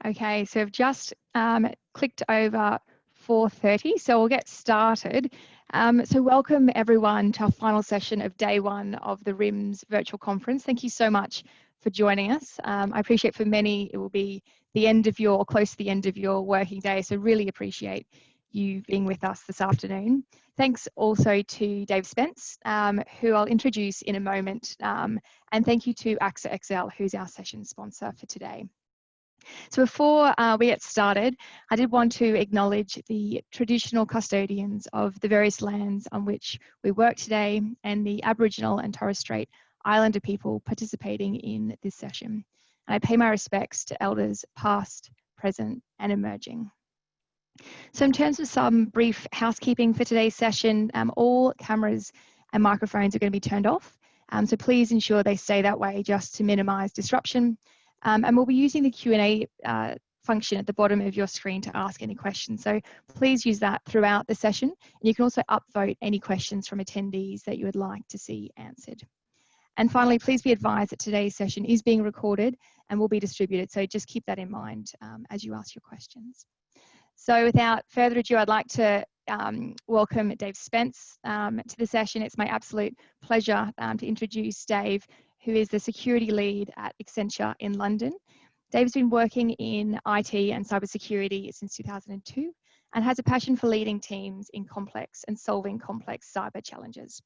Okay, so I've just clicked over 4:30, so we'll get started. So welcome everyone to our final session of day one of the RIMS virtual conference. Thank you so much for joining us. I appreciate for many it will be the end of your, close to the end of your working day, so really appreciate you being with us this afternoon. Thanks also to Dave Spence, who I'll introduce in a moment, and thank you to AXA XL, who's our session sponsor for today. So before we get started, I did want to acknowledge the traditional custodians of the various lands on which we work today and the Aboriginal and Torres Strait Islander people participating in this session. And I pay my respects to elders past, present, and emerging. So in terms of some brief housekeeping for today's session, all cameras and microphones are going to be turned off. So please ensure they stay that way just to minimize disruption. And we'll be using the Q&A function at the bottom of your screen to ask any questions. So please use that throughout the session. And you can also upvote any questions from attendees that you would like to see answered. And finally, please be advised that today's session is being recorded and will be distributed. So just keep that in mind as you ask your questions. So without further ado, I'd like to welcome Dave Spence to the session. It's my absolute pleasure to introduce Dave, who is the security lead at Accenture in London. Dave's been working in IT and cybersecurity since 2002 and has a passion for leading teams in complex and solving complex cyber challenges.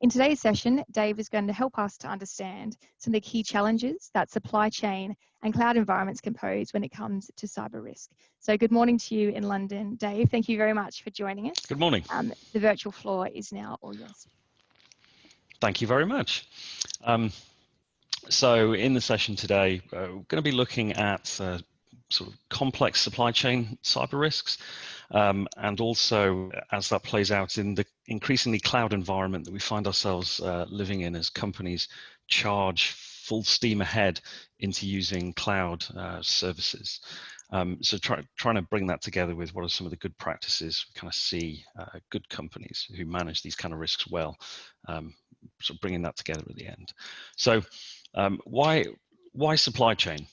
In today's session, Dave is going to help us to understand some of the key challenges that supply chain and cloud environments can pose when it comes to cyber risk. So good morning to you in London, Dave. Thank you very much for joining us. Good morning. The virtual floor is now all yours. Thank you very much. So in the session today, we're going to be looking at sort of complex supply chain cyber risks, and also as that plays out in the increasingly cloud environment that we find ourselves living in as companies charge full steam ahead into using cloud services. So trying to bring that together with what are some of the good practices we kind of see good companies who manage these kind of risks well, sort of bringing that together at the end. So why supply chain?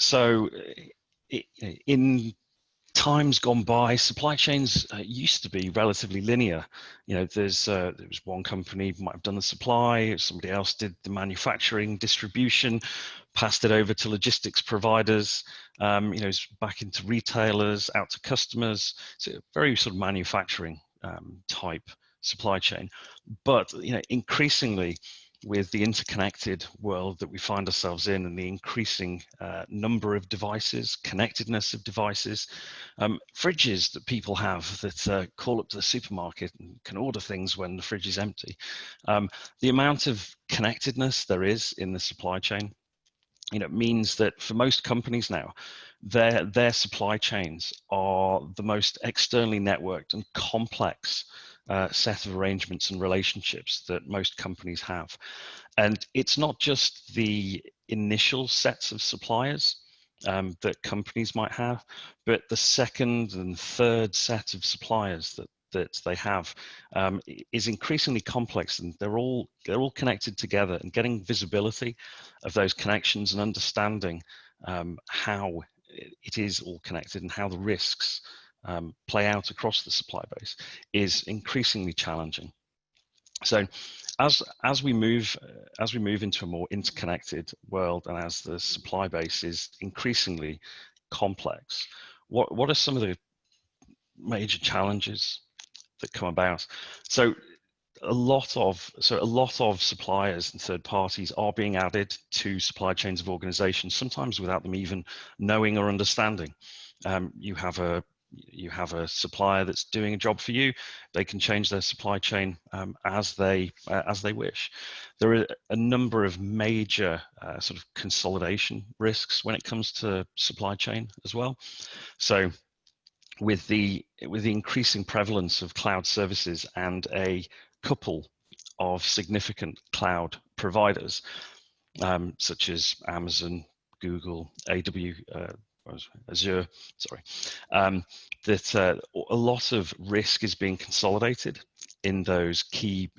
So in times gone by, supply chains used to be relatively linear. You know, there was one company might have done the supply, somebody else did the manufacturing, distribution, passed it over to logistics providers, you know, back into retailers, out to customers. So very sort of manufacturing type supply chain. But you know, increasingly, with the interconnected world that we find ourselves in and the increasing number of devices, connectedness of devices, fridges that people have that call up to the supermarket and can order things when the fridge is empty. The amount of connectedness there is in the supply chain, you know, means that for most companies now, their supply chains are the most externally networked and complex set of arrangements and relationships that most companies have. And it's not just the initial sets of suppliers that companies might have, but the second and third set of suppliers that they have is increasingly complex, and they're all connected together, and getting visibility of those connections and understanding how it is all connected and how the risks play out across the supply base is increasingly challenging. So as we move into a more interconnected world, and as the supply base is increasingly complex, what are some of the major challenges that come about? So a lot of suppliers and third parties are being added to supply chains of organizations, sometimes without them even knowing or understanding. You have a supplier that's doing a job for you. They can change their supply chain as they wish. There are a number of major sort of consolidation risks when it comes to supply chain as well. So with the increasing prevalence of cloud services and a couple of significant cloud providers, such as Amazon, Google, Azure, sorry, that a lot of risk is being consolidated in those key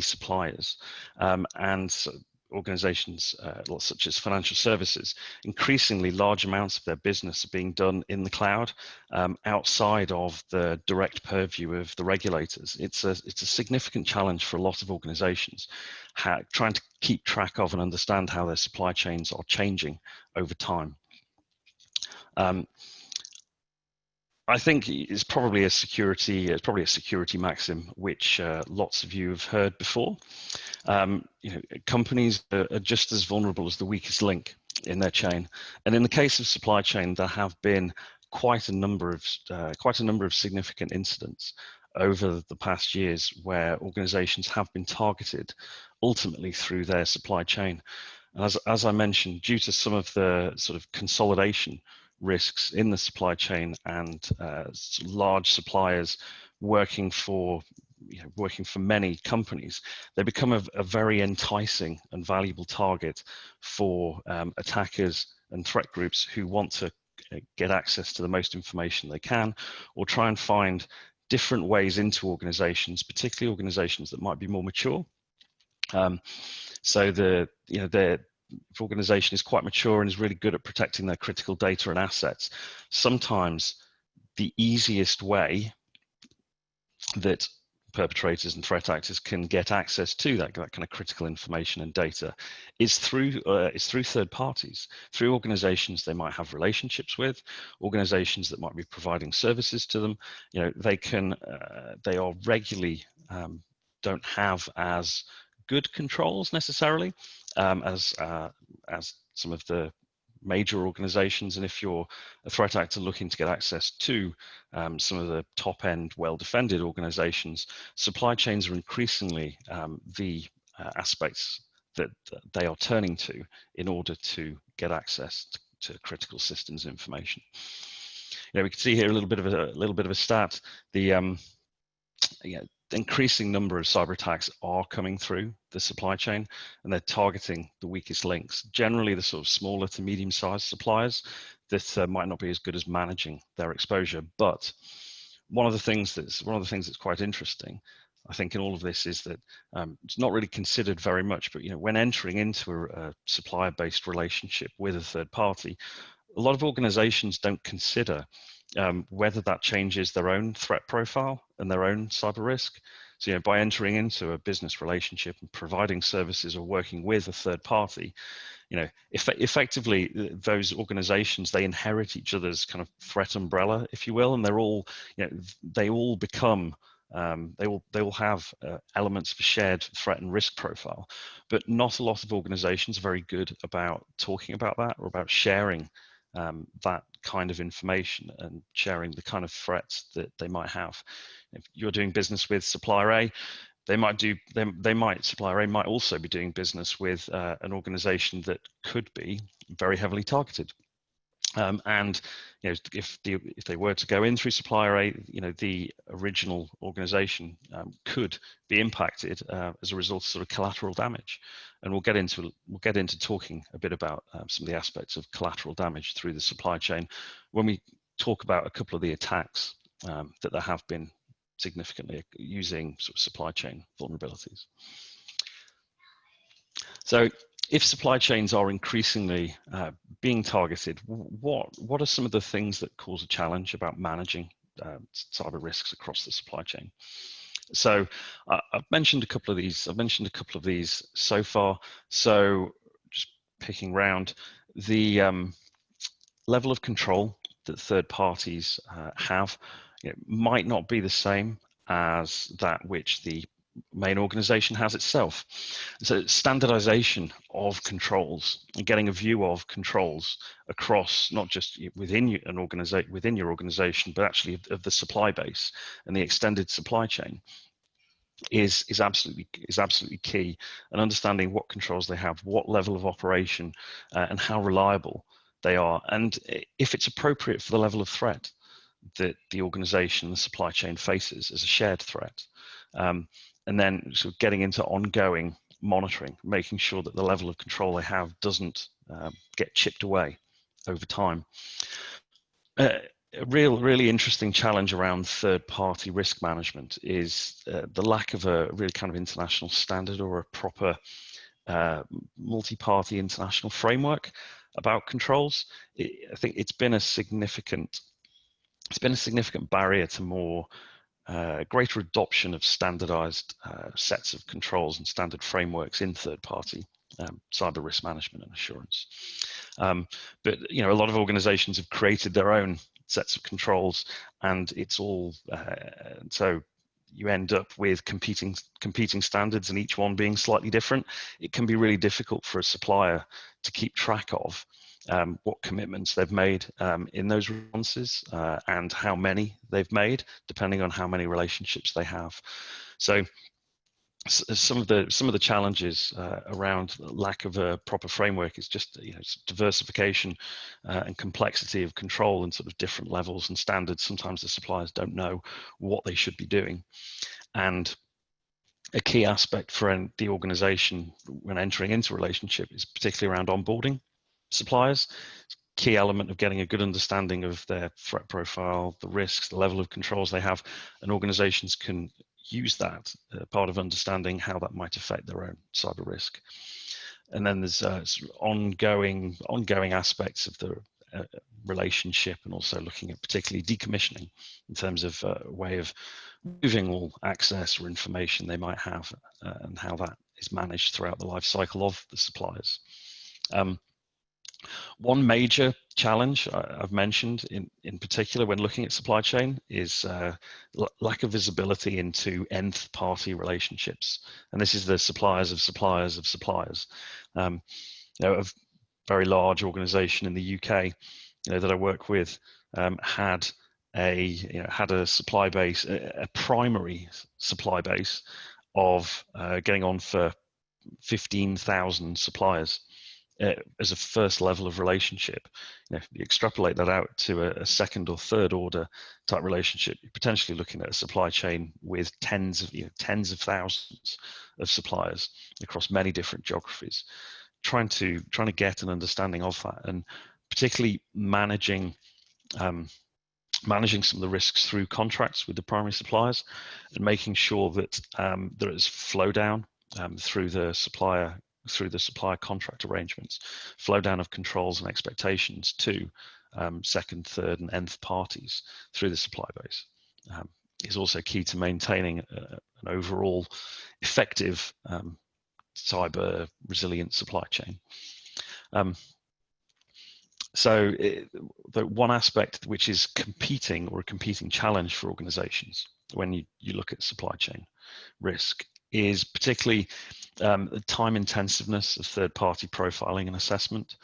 suppliers, and so organizations such as financial services, increasingly large amounts of their business are being done in the cloud, outside of the direct purview of the regulators. It's a significant challenge for a lot of organizations, trying to keep track of and understand how their supply chains are changing over time. I think it's probably a security maxim which lots of you have heard before. Companies are just as vulnerable as the weakest link in their chain, and in the case of supply chain, there have been quite a number of significant incidents over the past years where organizations have been targeted ultimately through their supply chain. As I mentioned, due to some of the sort of consolidation risks in the supply chain and large suppliers working for many companies, they become a very enticing and valuable target for attackers and threat groups who want to get access to the most information they can, or try and find different ways into organizations, particularly organizations that might be more mature. So if organization is quite mature and is really good at protecting their critical data and assets, sometimes the easiest way that perpetrators and threat actors can get access to that kind of critical information and data is through third parties, through organizations they might have relationships with, organizations that might be providing services to them. They are regularly don't have as good controls necessarily as some of the major organizations. And if you're a threat actor looking to get access to some of the top end, well-defended organizations, supply chains are increasingly the aspects that they are turning to in order to get access to critical systems information. We can see here a little bit of a stat. The increasing number of cyber attacks are coming through the supply chain, and they're targeting the weakest links, generally the sort of smaller to medium-sized suppliers that might not be as good as managing their exposure. But one of the things that's quite interesting, I think, in all of this is that it's not really considered very much, but when entering into a supplier-based relationship with a third party, a lot of organizations don't consider whether that changes their own threat profile and their own cyber risk. So, by entering into a business relationship and providing services or working with a third party, effectively those organizations, they inherit each other's kind of threat umbrella, if you will, and they're all, they all become, they all have elements of a shared threat and risk profile. But not a lot of organizations are very good about talking about that or about sharing that kind of information and sharing the kind of threats that they might have. If you're doing business with supplier A, supplier A might also be doing business with an organization that could be very heavily targeted. And if they were to go in through supplier A, the original organization could be impacted as a result of sort of collateral damage. And we'll get into talking a bit about some of the aspects of collateral damage through the supply chain when we talk about a couple of the attacks that there have been significantly using sort of supply chain vulnerabilities. So, if supply chains are increasingly being targeted, what are some of the things that cause a challenge about managing cyber risks across the supply chain? So I've mentioned a couple of these so far. So just picking round, the level of control that third parties have might not be the same as that which the main organization has itself. So standardization of controls and getting a view of controls across not just within your organization, but actually of the supply base and the extended supply chain is absolutely key. And understanding what controls they have, what level of operation, and how reliable they are, and if it's appropriate for the level of threat that the organization, the supply chain faces as a shared threat. And then sort of getting into ongoing monitoring, making sure that the level of control they have doesn't get chipped away over time. A really interesting challenge around third-party risk management is the lack of a really kind of international standard or a proper multi-party international framework about controls, I think it's been a significant barrier to more greater adoption of standardized sets of controls and standard frameworks in third-party cyber risk management and assurance. But a lot of organizations have created their own sets of controls, and it's all so you end up with competing standards, and each one being slightly different. It can be really difficult for a supplier to keep track of what commitments they've made in those responses and how many they've made, depending on how many relationships they have. So some of the challenges around lack of a proper framework is just diversification and complexity of control and sort of different levels and standards. Sometimes the suppliers don't know what they should be doing, and a key aspect for the organization when entering into a relationship is particularly around onboarding suppliers. Key element of getting a good understanding of their threat profile, the risks, the level of controls they have, and organizations can use that part of understanding how that might affect their own cyber risk. And then there's ongoing aspects of the relationship, and also looking at particularly decommissioning in terms of a way of moving all access or information they might have and how that is managed throughout the life cycle of the suppliers. One major challenge I've mentioned in particular when looking at supply chain is lack of visibility into nth party relationships. And this is the suppliers of suppliers of suppliers. A very large organization in the UK that I work with had a supply base, a primary supply base of getting on for 15,000 suppliers. As a first level of relationship. If you extrapolate that out to a second or third order type relationship, you're potentially looking at a supply chain with tens of thousands of suppliers across many different geographies, trying to get an understanding of that, and particularly managing some of the risks through contracts with the primary suppliers, and making sure that there is flow down through the supplier contract arrangements, flow down of controls and expectations to second, third, and nth parties through the supply base is also key to maintaining an overall effective cyber resilient supply chain. So the one aspect which is a competing challenge for organizations when you look at supply chain risk is particularly the time intensiveness of third-party profiling and assessment.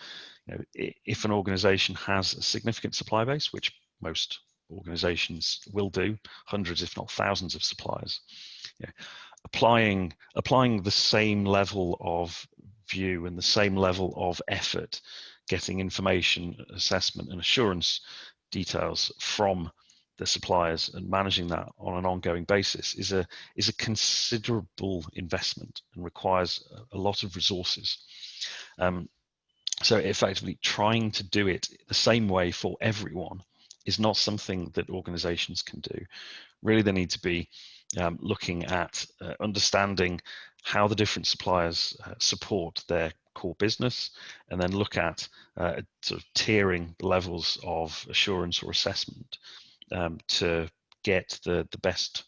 If an organization has a significant supply base, which most organizations will do, hundreds if not thousands of suppliers, applying the same level of view and the same level of effort, getting information, assessment, and assurance details from the suppliers and managing that on an ongoing basis is a considerable investment and requires a lot of resources. So effectively trying to do it the same way for everyone is not something that organizations can do. Really, they need to be looking at understanding how the different suppliers support their core business, and then look at sort of tiering levels of assurance or assessment to get the best,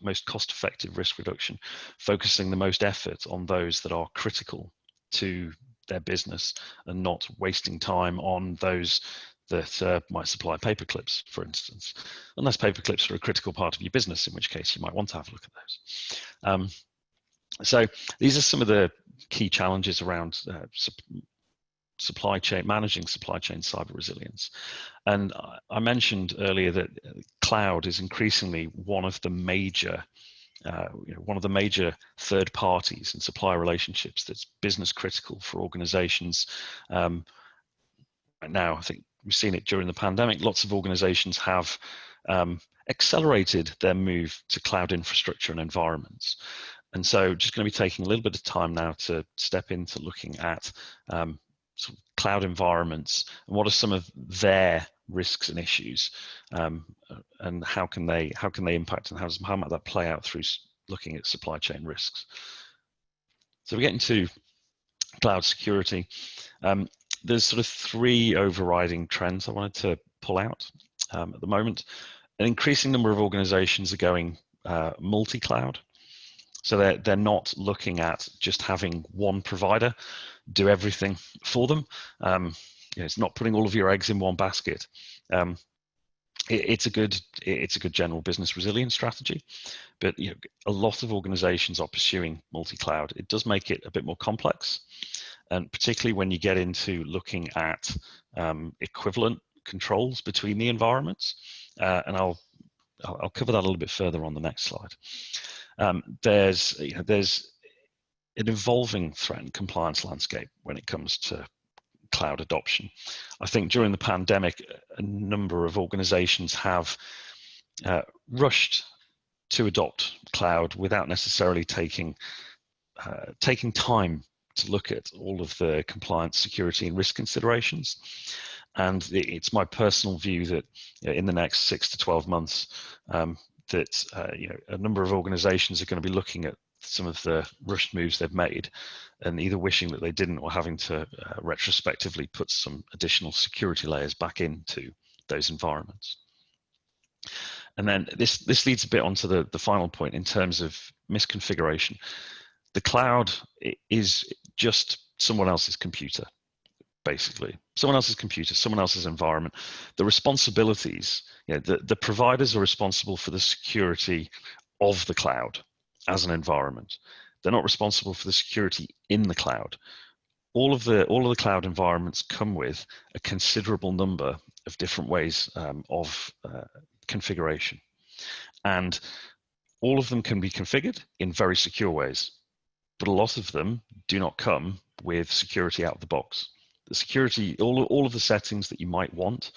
most cost-effective risk reduction, focusing the most effort on those that are critical to their business and not wasting time on those that might supply paper clips, for instance, unless paper clips are a critical part of your business, in which case you might want to have a look at those. So these are some of the key challenges around supply chain, managing supply chain cyber resilience. And I mentioned earlier that cloud is increasingly one of the major third parties and supplier relationships that's business critical for organizations. Right now, I think we've seen it during the pandemic, lots of organizations have accelerated their move to cloud infrastructure and environments. And so just going to be taking a little bit of time now to step into looking at sort of cloud environments and what are some of their risks and issues, and how can they impact, and how might that play out through looking at supply chain risks. So we're getting to cloud security. There's sort of three overriding trends I wanted to pull out at the moment. An increasing number of organizations are going multi-cloud. So they're not looking at just having one provider do everything for them. It's not putting all of your eggs in one basket. It's a good general business resilience strategy, but a lot of organizations are pursuing multi-cloud. It does make it a bit more complex, and particularly when you get into looking at equivalent controls between the environments. And I'll cover that a little bit further on the next slide. There's an evolving threat and compliance landscape when it comes to cloud adoption. I think during the pandemic, a number of organizations have rushed to adopt cloud without necessarily taking time to look at all of the compliance, security, and risk considerations. And it's my personal view that in the next 6 to 12 months, that a number of organizations are going to be looking at some of the rushed moves they've made and either wishing that they didn't or having to retrospectively put some additional security layers back into those environments. And then this leads a bit onto the final point in terms of misconfiguration. The cloud is just someone else's computer, basically. Someone else's computer, someone else's environment. The responsibilities, the providers are responsible for the security of the cloud as an environment. They're not responsible for the security in the cloud. All of the cloud environments come with a considerable number of different ways of configuration, and all of them can be configured in very secure ways, but a lot of them do not come with security out of the box. The security, all of the settings that you might want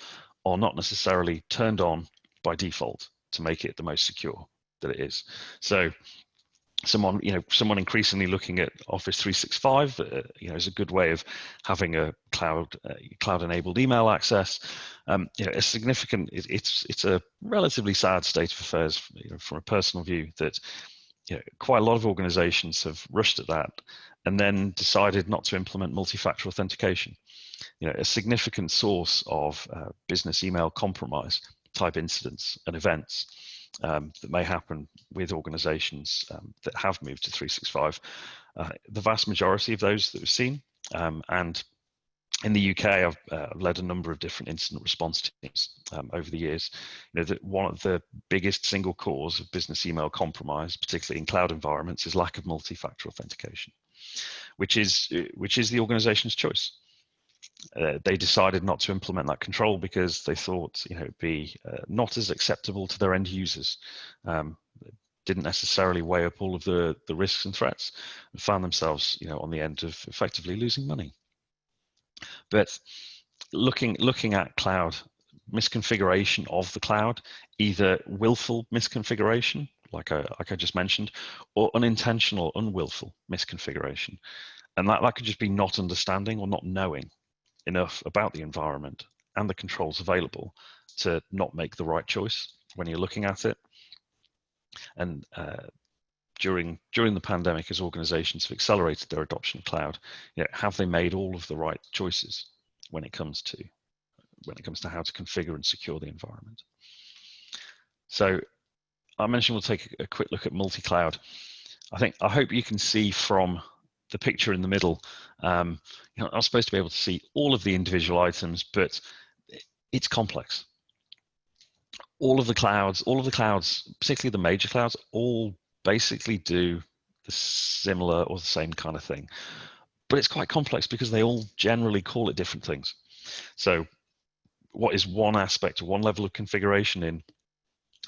are not necessarily turned on by default to make it the most secure that it is. So someone increasingly looking at Office 365, is a good way of having a cloud-enabled email access. A significant, it's a relatively sad state of affairs, from a personal view, that quite a lot of organizations have rushed at that and then decided not to implement multi-factor authentication. A significant source of business email compromise type incidents and events that may happen with organizations that have moved to 365. The vast majority of those that we've seen, and in the UK, I've led a number of different incident response teams over the years. That one of the biggest single cause of business email compromise, particularly in cloud environments, is lack of multi-factor authentication, which is the organization's choice. They decided not to implement that control because they thought it'd be not as acceptable to their end users. Didn't necessarily weigh up all of the risks and threats, and found themselves on the end of effectively losing money. But looking at cloud misconfiguration of the cloud, either willful misconfiguration, like I just mentioned, or unintentional, unwillful misconfiguration, and that could just be not understanding or not knowing enough about the environment and the controls available to not make the right choice when you're looking at it. And during the pandemic, as organizations have accelerated their adoption of cloud, have they made all of the right choices when it comes to how to configure and secure the environment? So I mentioned we'll take a quick look at multi-cloud. I hope you can see from the picture in the middle, I'm supposed to be able to see all of the individual items, but it's complex. All of the clouds, particularly the major clouds, all basically do the similar or the same kind of thing. But it's quite complex because they all generally call it different things. So what is one aspect or one level of configuration in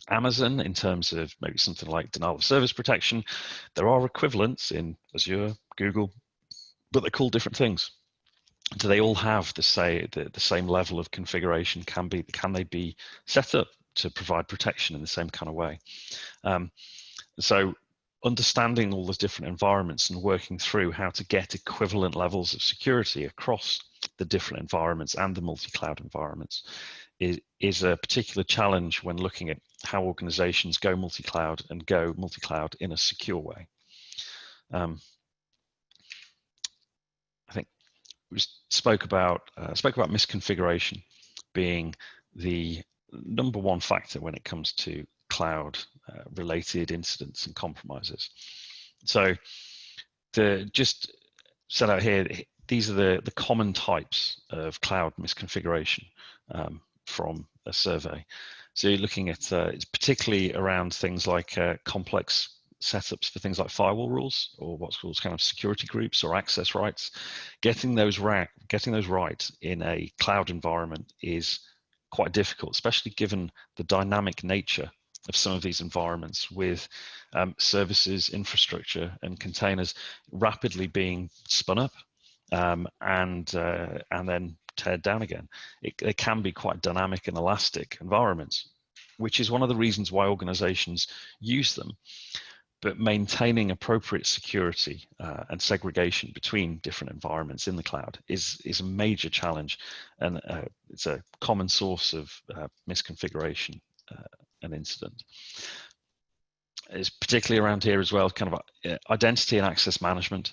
Amazon in terms of maybe something like denial of service protection, there are equivalents in Azure, Google, but they're called different things. Do they all have the same level of configuration? Can they be set up to provide protection in the same kind of way? So understanding all those different environments and working through how to get equivalent levels of security across the different environments and the multi-cloud environments is a particular challenge when looking at how organizations go multi-cloud and go multi-cloud in a secure way. I we spoke about misconfiguration being the number one factor when it comes to cloud related incidents and compromises. So just set out here, these are the common types of cloud misconfiguration from a survey. So you're looking at it's particularly around things like complex setups for things like firewall rules, or what's called kind of security groups or access rights. Getting those right in a cloud environment is quite difficult, especially given the dynamic nature of some of these environments, with services, infrastructure, and containers rapidly being spun up and then teared down again. They can be quite dynamic and elastic environments, which is one of the reasons why organizations use them. But maintaining appropriate security and segregation between different environments in the cloud is a major challenge, and it's a common source of misconfiguration and incident. It's particularly around here as well, kind of identity and access management.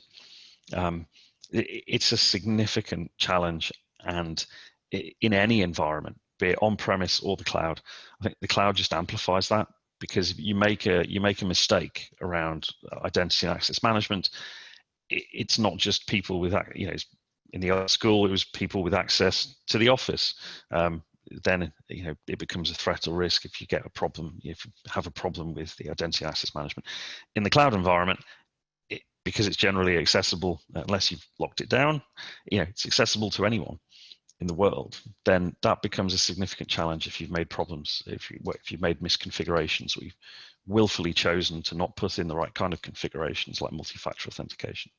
It's a significant challenge, and in any environment, be it on-premise or the cloud, I think the cloud just amplifies that, because if you make a mistake around identity and access management, it's not just people with, in the old school, it was people with access to the office. Then it becomes a threat or risk if you get a problem, if you have a problem with the identity and access management. In the cloud environment, because it's generally accessible, unless you've locked it down, it's accessible to anyone in the world, then that becomes a significant challenge if you've made problems, if you've made misconfigurations, or you've willfully chosen to not put in the right kind of configurations like multi-factor authentication.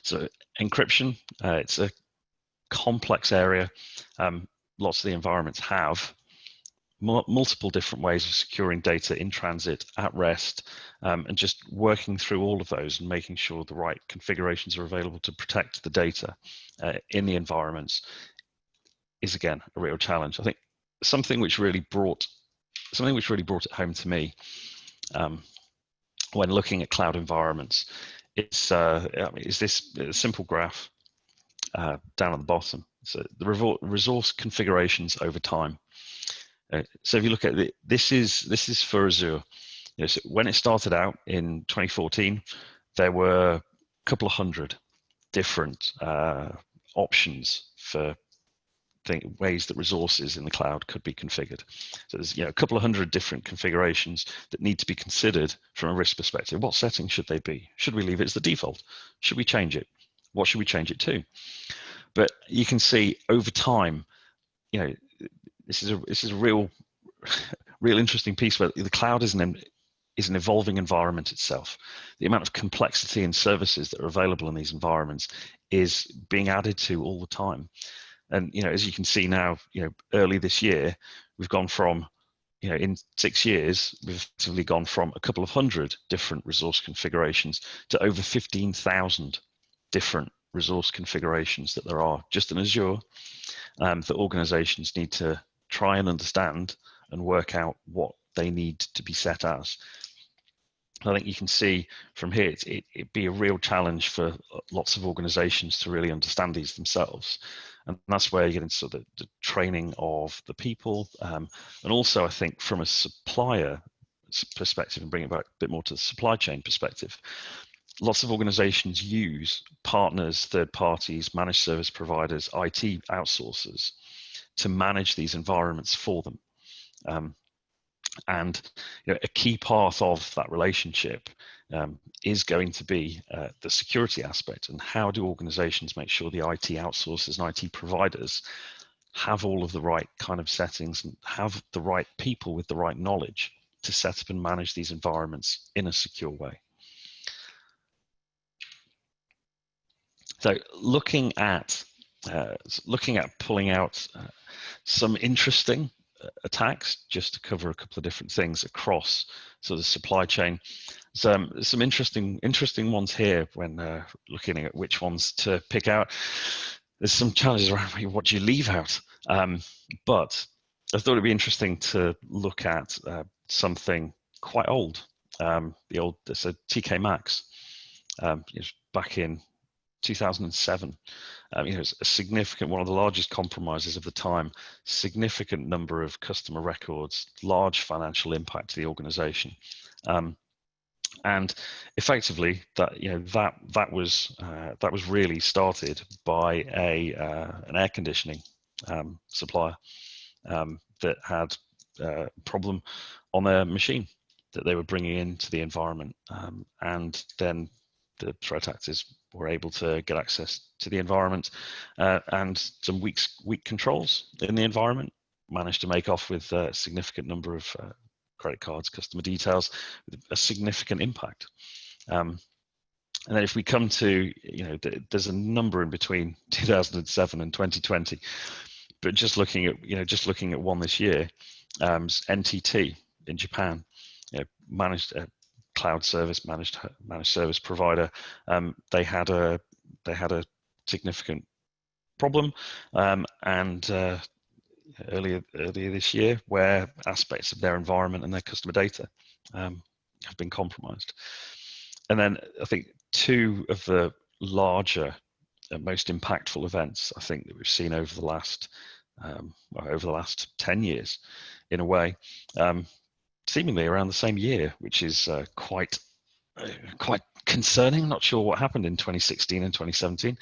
So encryption, it's a complex area. Lots of the environments have multiple different ways of securing data in transit, at rest, and just working through all of those and making sure the right configurations are available to protect the data in the environments is, again, a real challenge. I think something which really brought it home to me when looking at cloud environments, is this simple graph down at the bottom. So the resource configurations over time. So if you look at this is for Azure. So when it started out in 2014, there were a couple of hundred different options for ways that resources in the cloud could be configured. So there's a couple of hundred different configurations that need to be considered from a risk perspective. What settings should they be? Should we leave it as the default? Should we change it? What should we change it to? But you can see over time, this is a real interesting piece where the cloud is an evolving environment itself. The amount of complexity and services that are available in these environments is being added to all the time. And as you can see now, early this year, we've gone from, in 6 years, we've effectively gone from a couple of hundred different resource configurations to over 15,000 different resource configurations that there are just in Azure, that organizations need to try and understand and work out what they need to be set as. I think you can see from here, it'd be a real challenge for lots of organizations to really understand these themselves. And that's where you get into the training of the people. And also, I think from a supplier perspective, and bring it back a bit more to the supply chain perspective, lots of organizations use partners, third parties, managed service providers, IT outsourcers to manage these environments for them. And a key part of that relationship is going to be the security aspect, and how do organizations make sure the IT outsourcers and IT providers have all of the right kind of settings and have the right people with the right knowledge to set up and manage these environments in a secure way. So looking at pulling out some interesting attacks, just to cover a couple of different things across sort of supply chain. So some interesting ones here when looking at which ones to pick out. There's some challenges around what do you leave out, but I thought it'd be interesting to look at something quite old. It's a TK Maxx, back in 2007. It's a significant, one of the largest compromises of the time, significant number of customer records, large financial impact to the organization. And effectively, that was really started by an air conditioning supplier that had a problem on their machine that they were bringing into the environment, and then the threat actors were able to get access to the environment, and some weak controls in the environment managed to make off with a significant number of credit cards, customer details, with a significant impact. And then if we come to, there's a number in between 2007 and 2020, but just looking at one this year, NTT in Japan, managed a cloud service, managed service provider. They had a significant problem, and earlier this year, where aspects of their environment and their customer data have been compromised. And then I think two of the larger, most impactful events I think that we've seen over the last 10 years, in a way, seemingly around the same year, which is quite concerning. I'm not sure what happened in 2016 and 2017.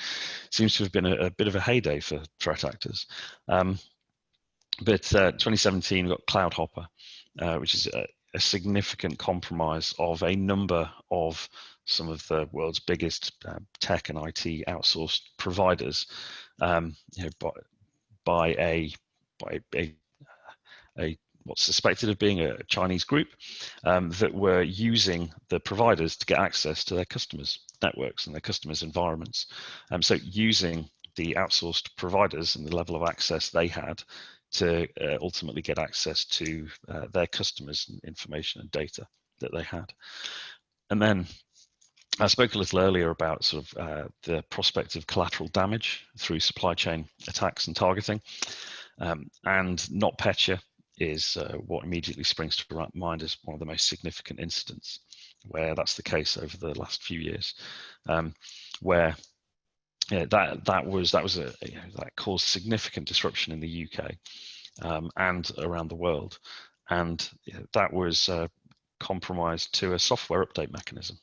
Seems to have been a bit of a heyday for threat actors. But 2017 we got CloudHopper, which is a significant compromise of a number of some of the world's biggest tech and IT outsourced providers, by a what's suspected of being a Chinese group that were using the providers to get access to their customers' networks and their customers' environments. So using the outsourced providers and the level of access they had to ultimately get access to their customers' information and data that they had. And then I spoke a little earlier about sort of the prospect of collateral damage through supply chain attacks and targeting, and NotPetya is what immediately springs to mind as one of the most significant incidents where that's the case over the last few years, where that caused significant disruption in the UK and around the world, and that was compromised to a software update mechanism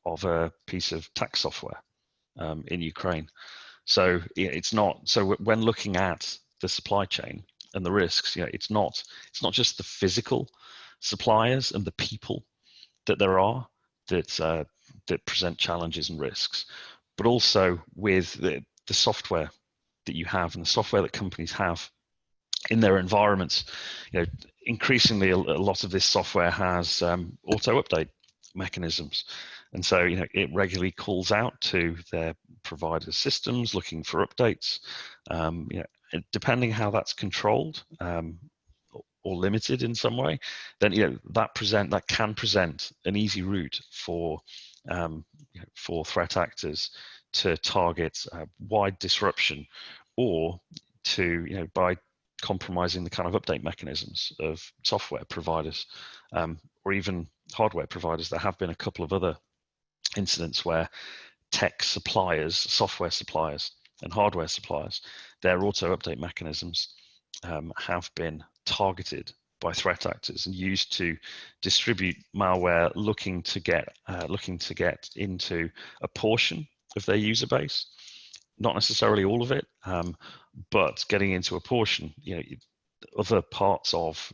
of a piece of tax software in Ukraine. So it's not, so when looking at the supply chain and the risks, it's not just the physical suppliers and the people that there are that present challenges and risks, but also with the software that you have and the software that companies have in their environments. Increasingly a lot of this software has auto update mechanisms, and so it regularly calls out to their provider systems looking for updates. Depending how that's controlled or limited in some way, then that can present an easy route for threat actors to target wide disruption, or to by compromising the kind of update mechanisms of software providers, or even hardware providers. There have been a couple of other incidents where tech suppliers, software suppliers, and hardware suppliers, their auto update mechanisms have been targeted by threat actors and used to distribute malware looking to get into a portion of their user base, not necessarily all of it, but getting into a portion. Other parts of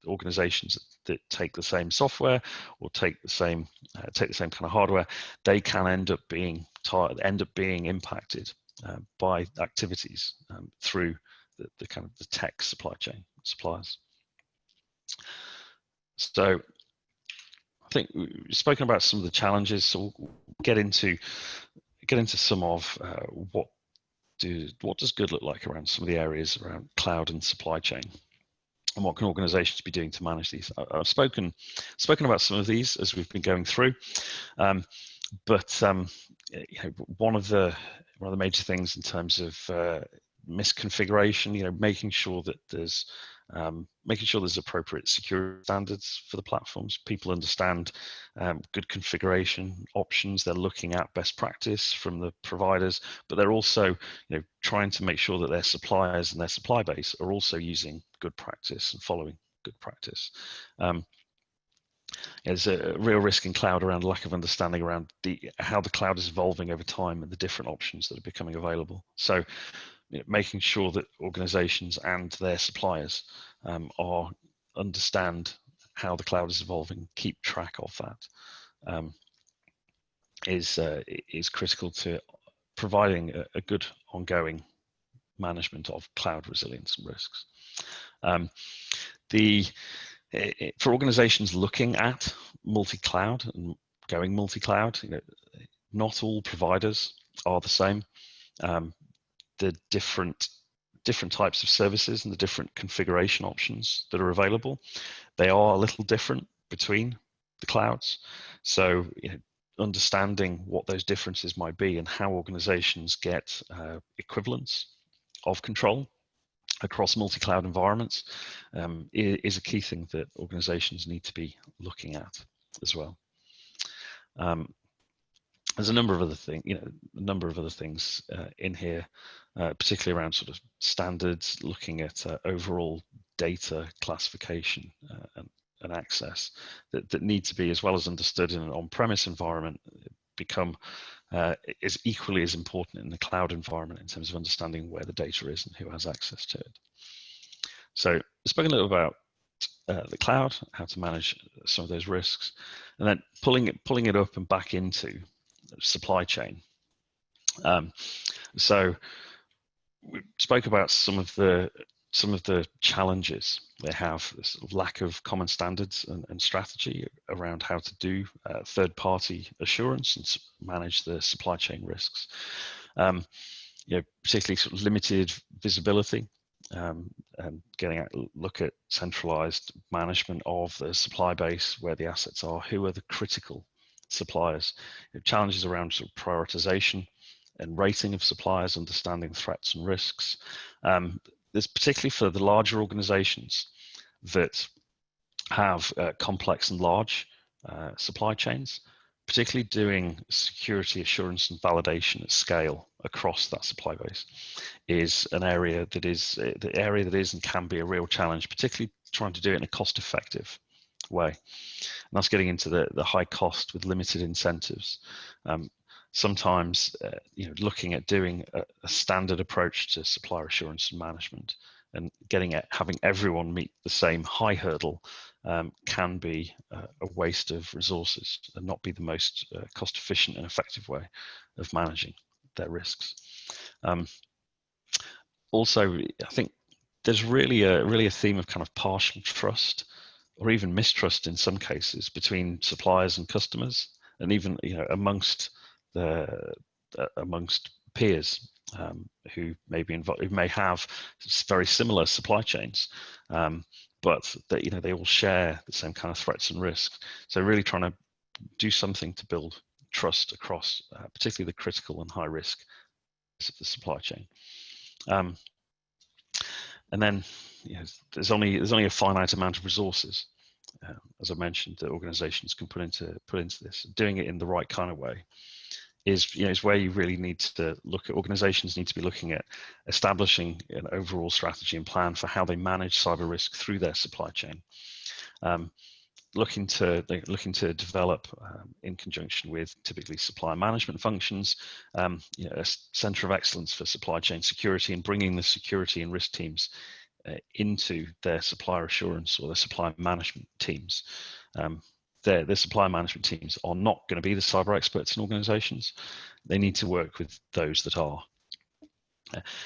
organizations that take the same software or take the same kind of hardware, they can end up being impacted by activities through the kind of the tech supply chain suppliers. So I think we've spoken about some of the challenges, so we'll get into some of what does good look like around some of the areas around cloud and supply chain, and what can organizations be doing to manage these. I've spoken about some of these as we've been going through, but one of the major things in terms of misconfiguration, making sure that there's making sure there's appropriate security standards for the platforms. People understand good configuration options. They're looking at best practice from the providers, but they're also trying to make sure that their suppliers and their supply base are also using good practice and following good practice. There's a real risk in cloud around lack of understanding around how the cloud is evolving over time and the different options that are becoming available. So making sure that organizations and their suppliers understand how the cloud is evolving, keep track of that, is critical to providing a good ongoing management of cloud resilience and risks. For organizations looking at multi-cloud and going multi-cloud, not all providers are the same. The different types of services and the different configuration options that are available, they are a little different between the clouds. So understanding what those differences might be and how organizations get equivalence of control across multi-cloud environments is a key thing that organizations need to be looking at as well. There's a number of other things, in here, particularly around sort of standards, looking at overall data classification and access that need to be, as well as understood in an on-premise environment, become is equally as important in the cloud environment in terms of understanding where the data is and who has access to it. So I've spoken a little about the cloud, how to manage some of those risks, and then pulling it up and back into supply chain. So we spoke about some of the challenges they have, this sort of lack of common standards and strategy around how to do third-party assurance and manage the supply chain risks. Particularly sort of limited visibility, and look at centralized management of the supply base, where the assets are, who are the critical suppliers. Challenges around sort of prioritization and rating of suppliers, understanding threats and risks. There's particularly for the larger organizations that have complex and large supply chains, particularly doing security assurance and validation at scale across that supply base is an area that is and can be a real challenge, particularly trying to do it in a cost-effective way. And that's getting into the high cost with limited incentives. Sometimes, looking at doing a standard approach to supplier assurance and management and having everyone meet the same high hurdle can be a waste of resources and not be the most cost efficient and effective way of managing their risks. Also, I think there's really a theme of kind of partial trust or even mistrust in some cases between suppliers and customers, and even amongst peers who may be involved, who may have very similar supply chains, but that they all share the same kind of threats and risks. So really trying to do something to build trust across, particularly the critical and high risk of the supply chain. And then there's only a finite amount of resources, as I mentioned, that organizations can put into this. Doing it in the right kind of way is where you really need to look at. Organizations need to be looking at establishing an overall strategy and plan for how they manage cyber risk through their supply chain. Looking to develop in conjunction with typically supply management functions, a center of excellence for supply chain security, and bringing the security and risk teams into their supplier assurance or their supply management teams. Their supply management teams are not going to be the cyber experts in organizations. They need to work with those that are.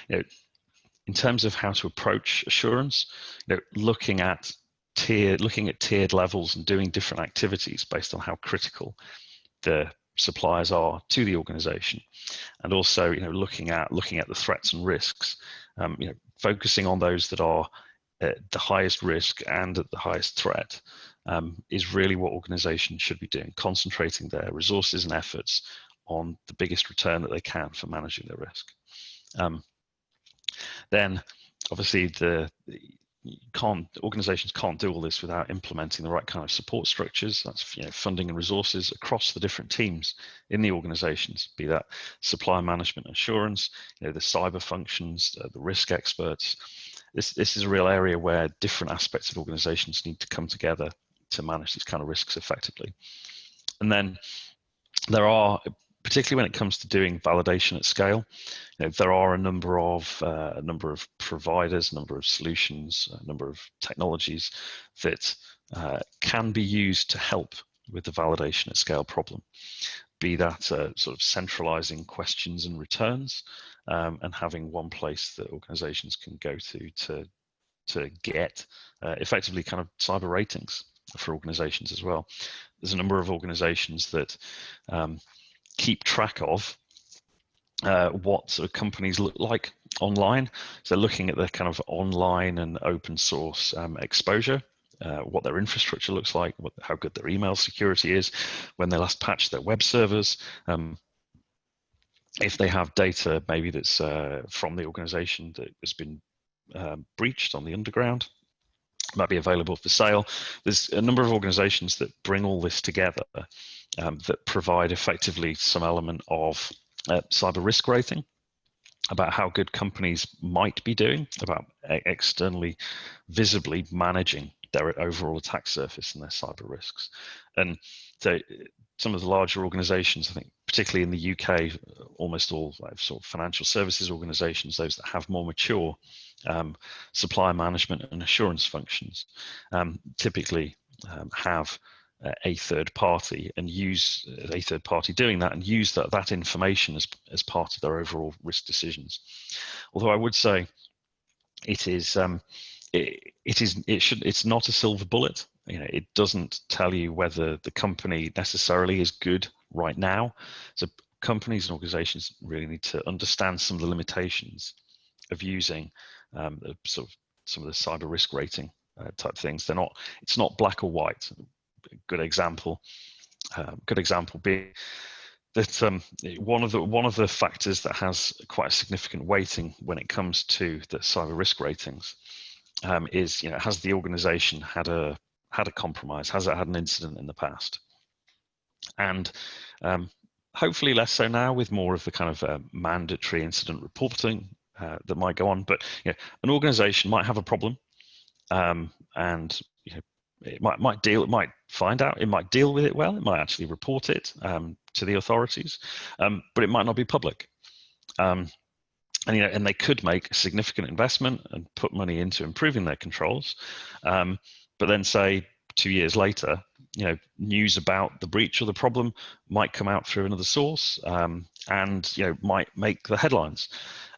In terms of how to approach assurance, looking at tiered levels and doing different activities based on how critical the suppliers are to the organization, and also looking at the threats and risks, focusing on those that are at the highest risk and at the highest threat, is really what organizations should be doing, concentrating their resources and efforts on the biggest return that they can for managing their risk. Then obviously organizations can't do all this without implementing the right kind of support structures. That's funding and resources across the different teams in the organizations, be that supply management, assurance, the cyber functions, the risk experts. This is a real area where different aspects of organizations need to come together to manage these kind of risks effectively. And then there are, particularly when it comes to doing validation at scale, there are a number of providers, a number of solutions, a number of technologies that can be used to help with the validation at scale problem. Be that sort of centralizing questions and returns, and having one place that organizations can go to get effectively kind of cyber ratings for organizations as well. There's a number of organizations that keep track of what sort of companies look like online. So looking at the kind of online and open source exposure, what their infrastructure looks like, how good their email security is, when they last patched their web servers, if they have data maybe that's from the organization that has been breached on the underground, might be available for sale. There's a number of organizations that bring all this together that provide effectively some element of cyber risk rating about how good companies might be doing about externally, visibly managing their overall attack surface and their cyber risks. And so some of the larger organizations, I think, particularly in the UK, almost all sort of financial services organizations, those that have more mature supply management and assurance functions, typically have a third party and use a third party doing that and use that information as part of their overall risk decisions. Although I would say it's not a silver bullet. It doesn't tell you whether the company necessarily is good right now. So companies and organizations really need to understand some of the limitations of using sort of some of the cyber risk rating type things. It's not black or white. Good example being that one of the factors that has quite a significant weighting when it comes to the cyber risk ratings is, has the organization had a compromise? Has it had an incident in the past? And hopefully less so now, with more of the kind of mandatory incident reporting that might go on. But an organization might have a problem, and it might find out, it might deal with it well, it might actually report it to the authorities, but it might not be public. And they could make a significant investment and put money into improving their controls, but then say 2 years later, news about the breach or the problem might come out through another source, and might make the headlines.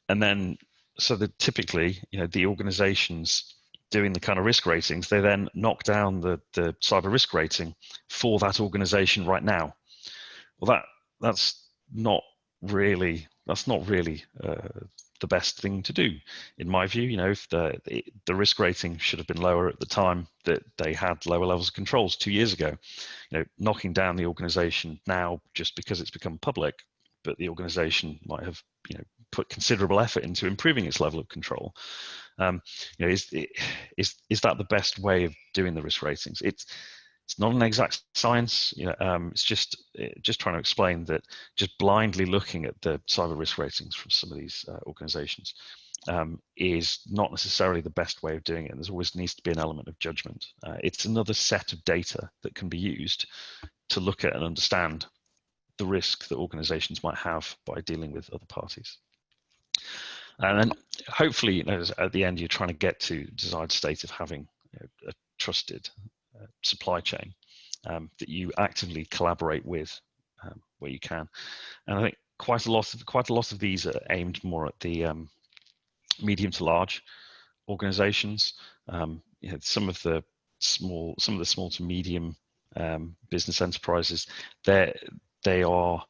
And then, so that typically, the organizations doing the kind of risk ratings, they then knock down the cyber risk rating for that organization right now. Well, that's not really the best thing to do, in my view. If the risk rating should have been lower at the time that they had lower levels of controls 2 years ago. Knocking down the organization now just because it's become public, but the organization might have put considerable effort into improving its level of control. Is that the best way of doing the risk ratings? It's not an exact science. It's just trying to explain that just blindly looking at the cyber risk ratings from some of these organizations is not necessarily the best way of doing it. There's always needs to be an element of judgment. It's another set of data that can be used to look at and understand the risk that organizations might have by dealing with other parties. And then hopefully, at the end, you're trying to get to desired state of having a trusted supply chain that you actively collaborate with where you can. And I think quite a lot of these are aimed more at the medium to large organizations. Some of the small to medium business enterprises, they are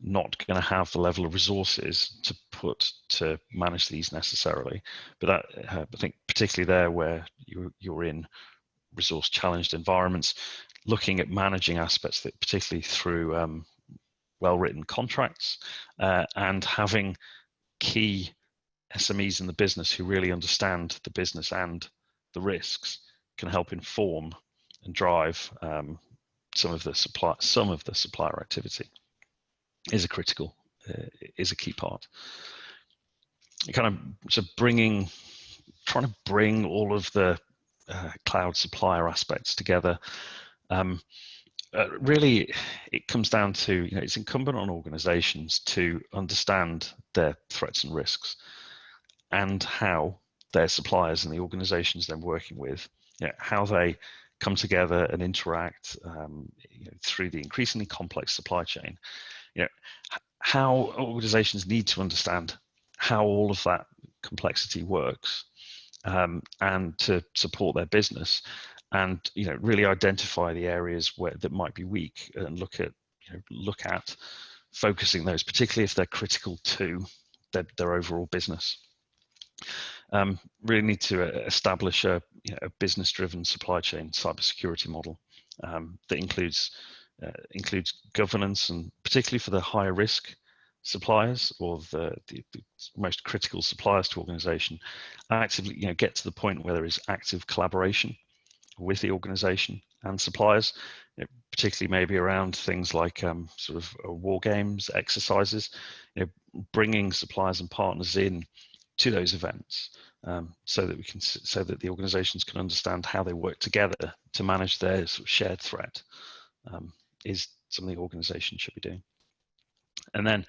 not going to have the level of resources to put to manage these necessarily. But that, I think, particularly there where you're in resource challenged environments, looking at managing aspects that, particularly through well-written contracts, and having key SMEs in the business who really understand the business and the risks can help inform and drive some of the supplier activity is a key part. Kind of trying to bring all of the cloud supplier aspects together. Really, it comes down to, it's incumbent on organizations to understand their threats and risks and how their suppliers and the organizations they're working with, how they come together and interact through the increasingly complex supply chain. How organizations need to understand how all of that complexity works and to support their business, and really identify the areas that might be weak and look at focusing those, particularly if they're critical to their overall business. Really need to establish a business-driven supply chain cybersecurity model that includes governance, and particularly for the higher risk suppliers or the most critical suppliers to organization, actively get to the point where there is active collaboration with the organization and suppliers, particularly maybe around things like sort of war games, exercises, bringing suppliers and partners in to those events, so that the organizations can understand how they work together to manage their sort of shared threat, is something organizations should be doing. And then,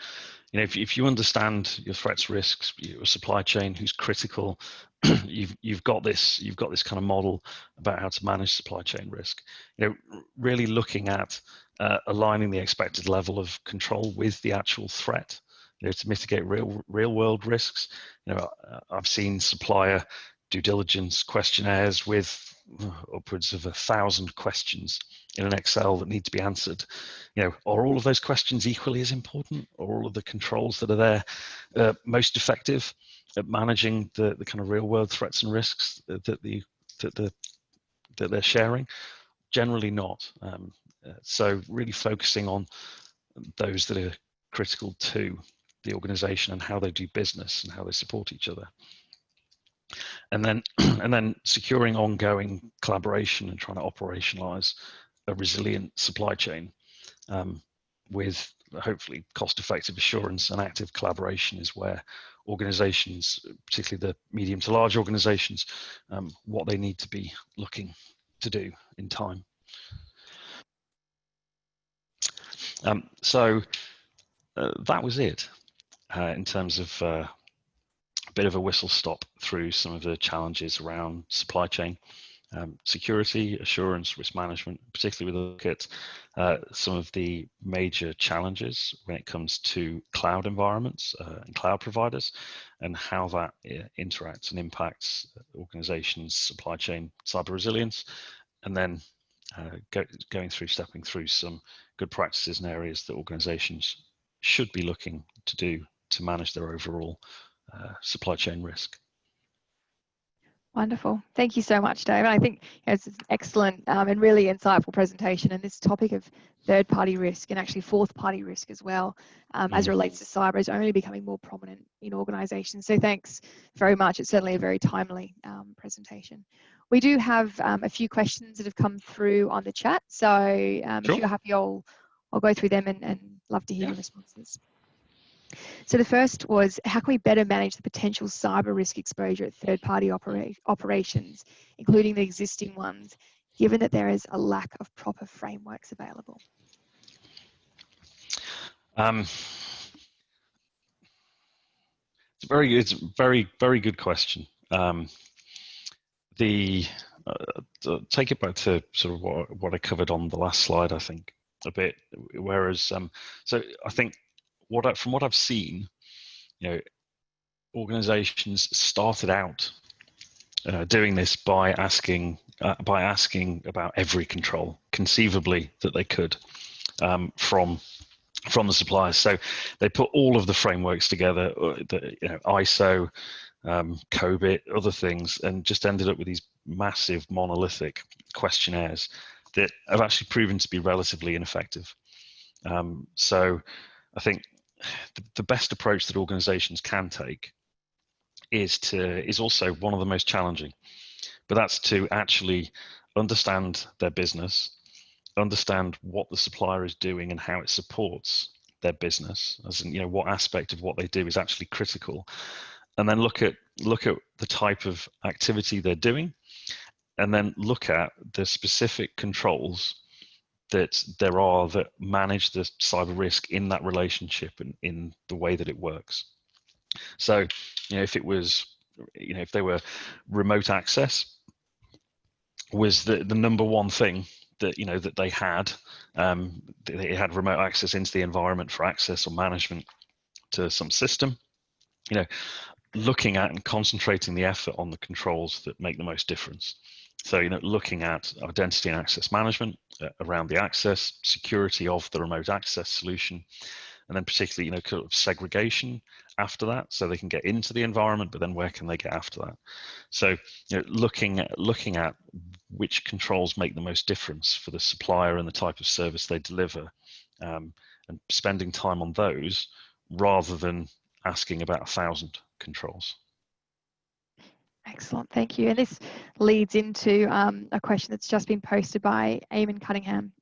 if you understand your threats, risks, your supply chain, who's critical, you've got this kind of model about how to manage supply chain risk. Really looking at aligning the expected level of control with the actual threat, to mitigate real world risks. I've seen supplier due diligence questionnaires with upwards of 1,000 questions in an Excel that need to be answered. Are all of those questions equally as important? Are all of the controls that are there most effective at managing the kind of real world threats and risks that they're sharing? Generally not. So really focusing on those that are critical to the organization and how they do business and how they support each other. And then securing ongoing collaboration and trying to operationalize a resilient supply chain with hopefully cost-effective assurance and active collaboration is where organizations, particularly the medium to large organizations, what they need to be looking to do in time. So that was it in terms of a bit of a whistle stop through some of the challenges around supply chain security, assurance, risk management. Particularly we look at some of the major challenges when it comes to cloud environments and cloud providers, and how that interacts and impacts organizations' supply chain cyber resilience, and then stepping through some good practices and areas that organizations should be looking to do to manage their overall supply chain risk. Wonderful. Thank you so much, Dave. I think it's an excellent and really insightful presentation. And this topic of third-party risk and actually fourth-party risk as well, as it relates to cyber, is only becoming more prominent in organisations. So thanks very much. It's certainly a very timely presentation. We do have a few questions that have come through on the chat. So sure. If you're happy, I'll go through them and love to hear your responses. So the first was, how can we better manage the potential cyber risk exposure at third-party operations, including the existing ones, given that there is a lack of proper frameworks available? It's a very good question. Take it back to sort of what I covered on the last slide, I think, a bit. Whereas, so I think from what I've seen, organizations started out doing this by asking about every control conceivably that they could from the suppliers. So they put all of the frameworks together, ISO, COBIT, other things, and just ended up with these massive monolithic questionnaires that have actually proven to be relatively ineffective. So I think the best approach that organizations can take is also one of the most challenging, but that's to actually understand their business, understand what the supplier is doing and how it supports their business, as in, what aspect of what they do is actually critical, and then look at the type of activity they're doing, and then look at the specific controls that there are that manage the cyber risk in that relationship and in the way that it works. So, if it was, if they were remote access was the number one thing that that they had, they had remote access into the environment for access or management to some system, looking at and concentrating the effort on the controls that make the most difference. So, looking at identity and access management around the access, security of the remote access solution, and then particularly, kind of segregation after that, so they can get into the environment, but then where can they get after that? So, looking at which controls make the most difference for the supplier and the type of service they deliver, and spending time on those rather than asking about 1,000 controls. Excellent, thank you. And this leads into a question that's just been posted by Eamon Cunningham,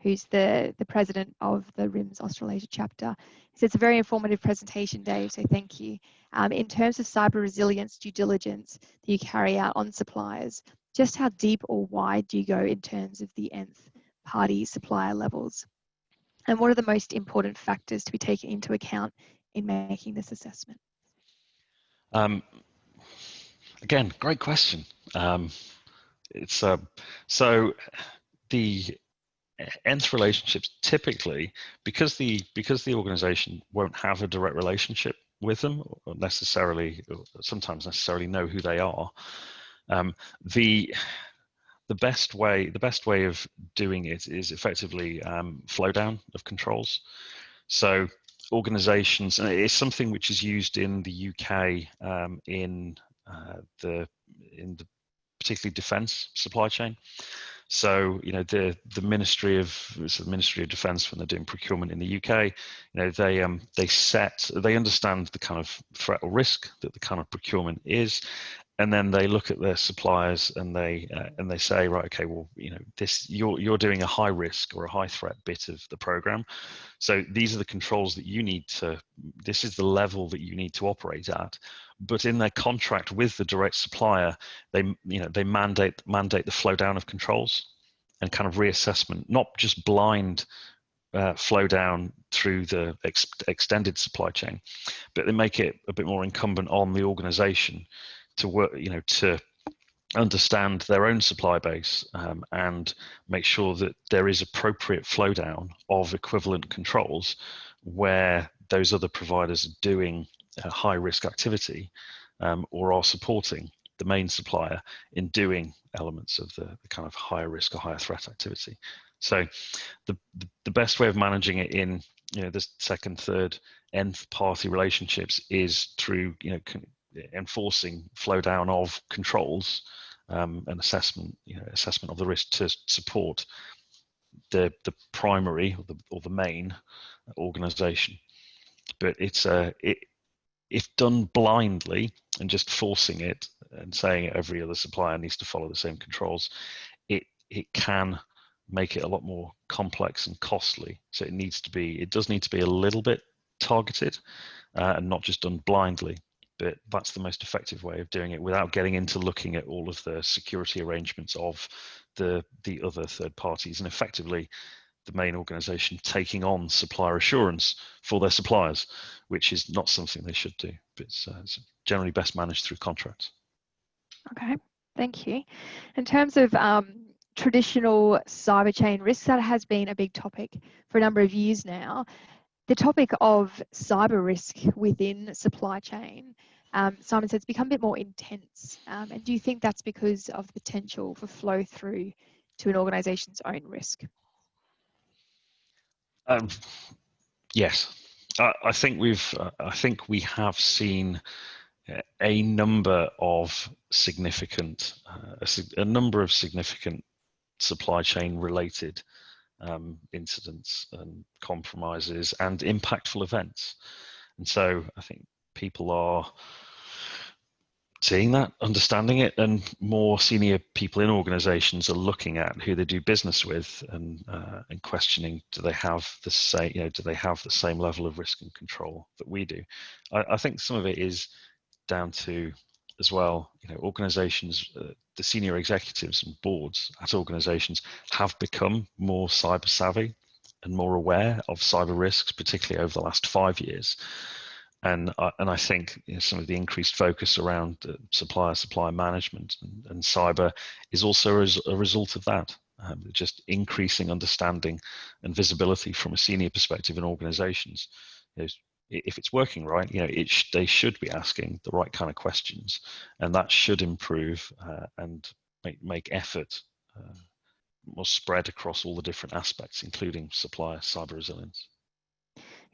who's the president of the RIMS Australasia chapter. He says, it's a very informative presentation, Dave, so thank you. In terms of cyber resilience due diligence that you carry out on suppliers, just how deep or wide do you go in terms of the nth party supplier levels? And what are the most important factors to be taken into account in making this assessment? Again, great question. It's so the nth relationships typically, because the organization won't have a direct relationship with them or sometimes necessarily know who they are. The best way of doing it is effectively flow down of controls. So organizations, and it's something which is used in the UK in the particularly defense supply chain. So the Ministry of Defence, when they're doing procurement in the UK, they understand the kind of threat or risk that the kind of procurement is, and then they look at their suppliers and they say, right, okay, well, this you're doing a high risk or a high threat bit of the program, so these are the controls that you need to. This is the level that you need to operate at. But in their contract with the direct supplier, they mandate the flow down of controls and kind of reassessment, not just blind flow down through the extended supply chain, but they make it a bit more incumbent on the organization to work, to understand their own supply base and make sure that there is appropriate flow down of equivalent controls where those other providers are doing high risk activity or are supporting the main supplier in doing elements of the kind of higher risk or higher threat activity. So the best way of managing it in the second, third, nth party relationships is through enforcing flow down of controls and assessment of the risk to support the primary or the main organization. But it's if done blindly and just forcing it and saying every other supplier needs to follow the same controls, it can make it a lot more complex and costly. So it does need to be a little bit targeted and not just done blindly. But that's the most effective way of doing it without getting into looking at all of the security arrangements of the other third parties and effectively the main organization taking on supplier assurance for their suppliers, which is not something they should do. But it's generally best managed through contracts. Okay, thank you. In terms of traditional cyber chain risks, that has been a big topic for a number of years now. The topic of cyber risk within supply chain, Simon said, it's become a bit more intense. And do you think that's because of the potential for flow through to an organization's own risk? Yes, I think we have seen a number of significant supply chain related incidents and compromises and impactful events. And so I think people are seeing that, understanding it, and more senior people in organizations are looking at who they do business with and questioning, do they have the same level of risk and control that we do. I think some of it is down to, as well, organizations, the senior executives and boards at organizations have become more cyber savvy and more aware of cyber risks, particularly over the last 5 years. And I think some of the increased focus around supplier management and cyber is also as a result of that. Just increasing understanding and visibility from a senior perspective in organizations. If it's working right, they should be asking the right kind of questions, and that should improve and make effort more spread across all the different aspects, including supplier cyber resilience.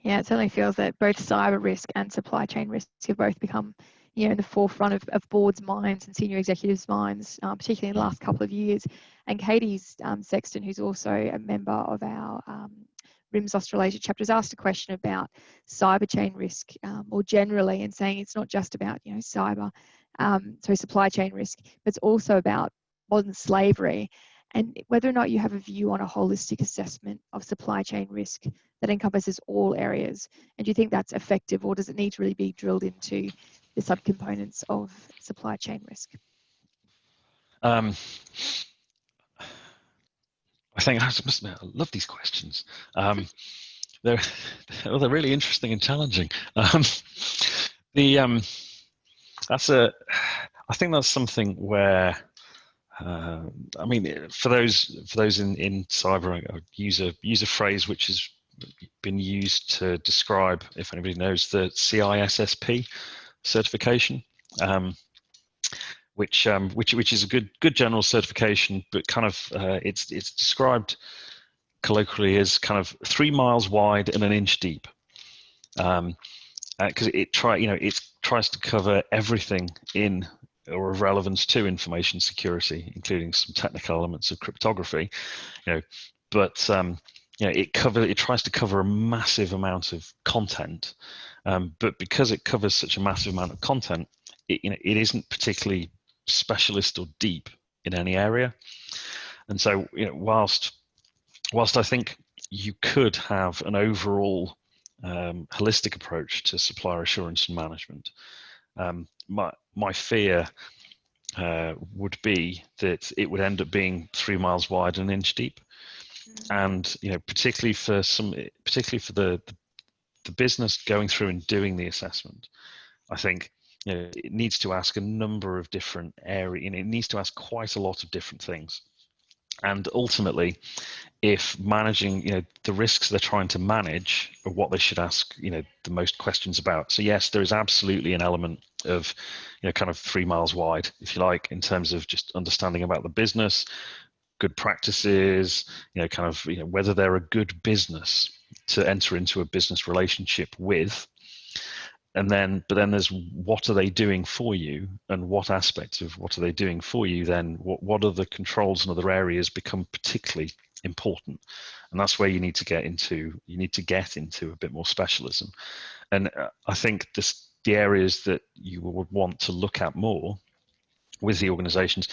Yeah, it certainly feels that both cyber risk and supply chain risk have both become, in the forefront of boards' minds and senior executives' minds, particularly in the last couple of years. And Katie Sexton, who's also a member of our RIMS Australasia chapter, has asked a question about cyber chain risk more generally, and saying it's not just about cyber, supply chain risk, but it's also about modern slavery, and whether or not you have a view on a holistic assessment of supply chain risk that encompasses all areas. And do you think that's effective, or does it need to really be drilled into the subcomponents of supply chain risk? I think I love these questions. They're really interesting and challenging. I think that's something where, for those in cyber, I use a phrase which has been used to describe, if anybody knows, the CISSP certification, which is a good general certification, but kind of it's described colloquially as kind of 3 miles wide and 1 inch deep, because it tries to cover everything in or of relevance to information security, including some technical elements of cryptography, but it tries to cover a massive amount of content, but because it covers such a massive amount of content, it isn't particularly specialist or deep in any area. And so, whilst I think you could have an overall holistic approach to supplier assurance and management, my fear would be that it would end up being 3 miles wide and 1 inch deep. And particularly for the business going through and doing the assessment, I think it needs to ask a number of different areas. It needs to ask quite a lot of different things. And ultimately, if managing the risks they're trying to manage are what they should ask the most questions about. So yes, there is absolutely an element of kind of 3 miles wide, if you like, in terms of just understanding about the business, good practices, whether they're a good business to enter into a business relationship with. But then there's what are they doing for you, and what aspects of what are they doing for you, then what are the controls and other areas become particularly important. And that's where you need to get into a bit more specialism. And I think the areas that you would want to look at more with the organizations,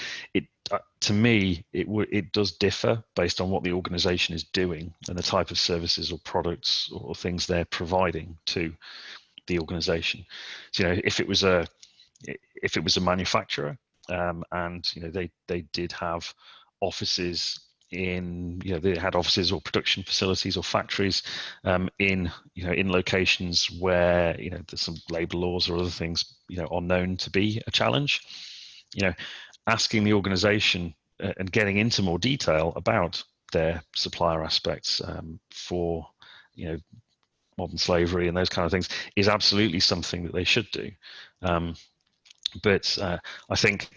to me, it does differ based on what the organization is doing and the type of services or products or things they're providing to the organization. So if it was a manufacturer, and they did have offices they had offices or production facilities or factories in locations where there's some labor laws or other things are known to be a challenge, asking the organization and getting into more detail about their supplier aspects for modern slavery and those kind of things is absolutely something that they should do. But I think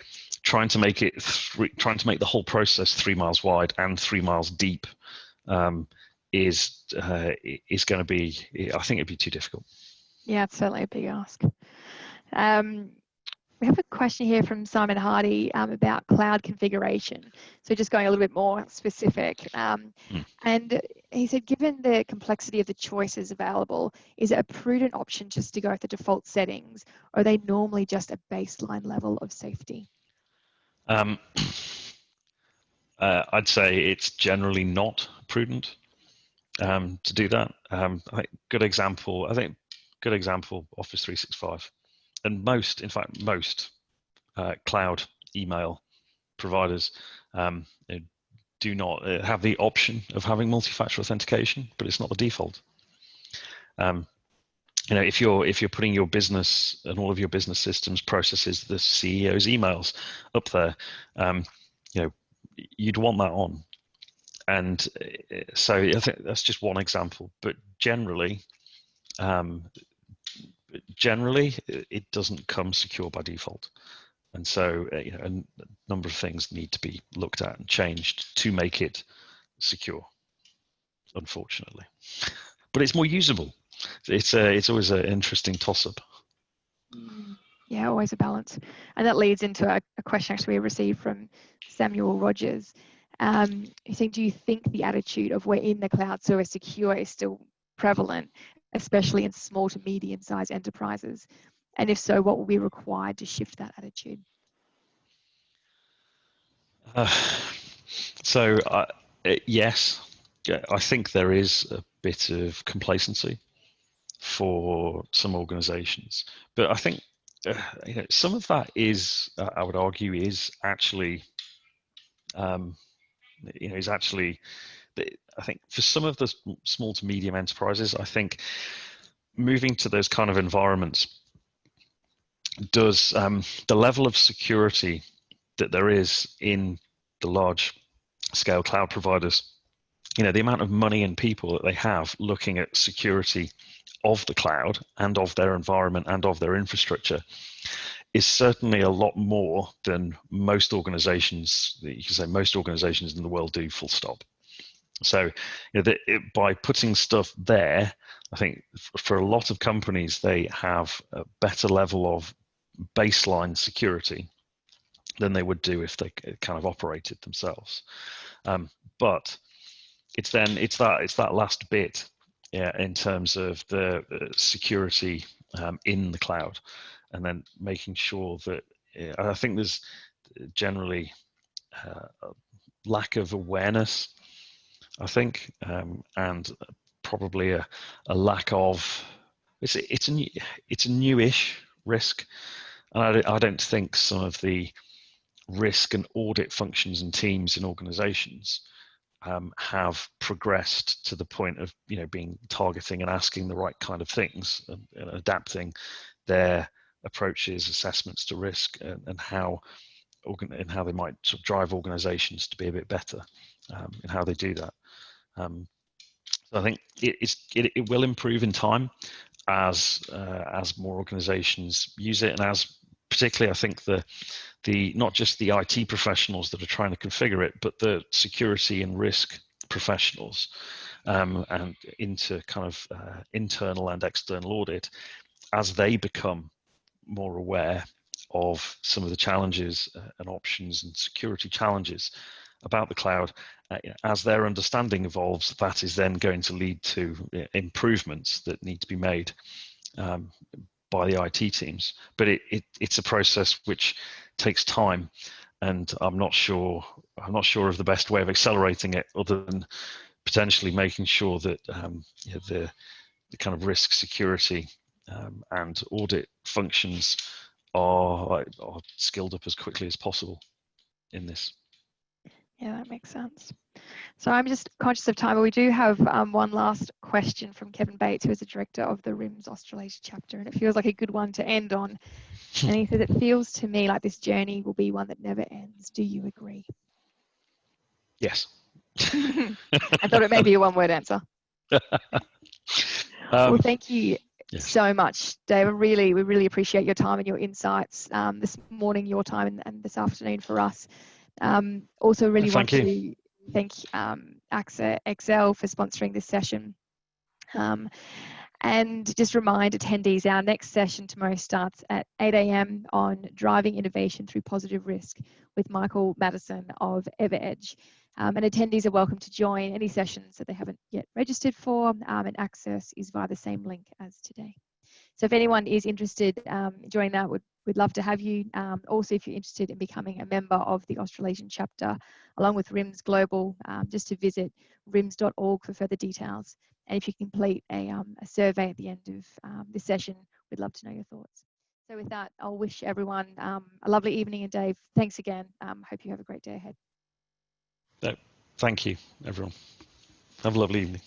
trying to make the whole process 3 miles wide and 3 miles deep is going to be, I think it'd be too difficult. Yeah, it's certainly a big ask. We have a question here from Simon Hardy about cloud configuration. So just going a little bit more specific. And he said, given the complexity of the choices available, is it a prudent option just to go with the default settings, or are they normally just a baseline level of safety? I'd say it's generally not prudent to do that. I think good example, Office 365. And most cloud email providers do not have the option of having multi-factor authentication, but it's not the default. If you're putting your business and all of your business systems, processes, the CEO's emails up there, you'd want that on. And so I think that's just one example, but generally it doesn't come secure by default. And so a number of things need to be looked at and changed to make it secure, unfortunately. But it's more usable. It's always an interesting toss-up. Yeah, always a balance. And that leads into a question actually we received from Samuel Rogers. He's saying, do you think the attitude of we're in the cloud so we're secure is still prevalent, especially in small to medium-sized enterprises? And if so, what will be required to shift that attitude? Yes, I think there is a bit of complacency for some organizations, but I think some of that is, I would argue, is actually, I think for some of the small to medium enterprises, I think moving to those kind of environments does the level of security that there is in the large scale cloud providers, the amount of money and people that they have looking at security of the cloud and of their environment and of their infrastructure is certainly a lot more than most organizations, you can say most organizations in the world do, full stop. So by putting stuff there, I think for a lot of companies, they have a better level of baseline security than they would do if they kind of operated themselves. But it's that last bit, in terms of the security in the cloud, and then making sure that I think there's generally a lack of awareness, I think, and probably a lack of it's a newish risk, and I don't think some of the risk and audit functions and teams in organizations have progressed to the point of being targeting and asking the right kind of things and adapting their approaches, assessments to risk, and how they might sort of drive organizations to be a bit better in how they do that. So I think it will improve in time as more organizations use it, and as particularly I think the not just the IT professionals that are trying to configure it, but the security and risk professionals and into kind of internal and external audit, as they become more aware of some of the challenges and options and security challenges about the cloud, as their understanding evolves, that is then going to lead to improvements that need to be made by the IT teams. But it's a process which takes time, and I'm not sure of the best way of accelerating it, other than potentially making sure that the kind of risk, security, and audit functions are skilled up as quickly as possible in this. Yeah, that makes sense. So I'm just conscious of time, but we do have one last question from Kevin Bates, who is the director of the RIMS Australasia chapter, and it feels like a good one to end on. And he said, it feels to me like this journey will be one that never ends. Do you agree? Yes. I thought it may be a one-word answer. Well, thank you so much, Dave. We really appreciate your time and your insights this morning, your time, and this afternoon for us. Also really want to thank AXA XL for sponsoring this session. And just remind attendees, our next session tomorrow starts at 8 a.m. on driving innovation through positive risk with Michael Madison of EverEdge. And attendees are welcome to join any sessions that they haven't yet registered for, and access is via the same link as today. So if anyone is interested in joining that, we'd love to have you. Also, if you're interested in becoming a member of the Australasian chapter, along with RIMS Global, just to visit rims.org for further details. And if you complete a survey at the end of this session, we'd love to know your thoughts. So with that, I'll wish everyone a lovely evening. And Dave, thanks again. Hope you have a great day ahead. Thank you, everyone. Have a lovely evening.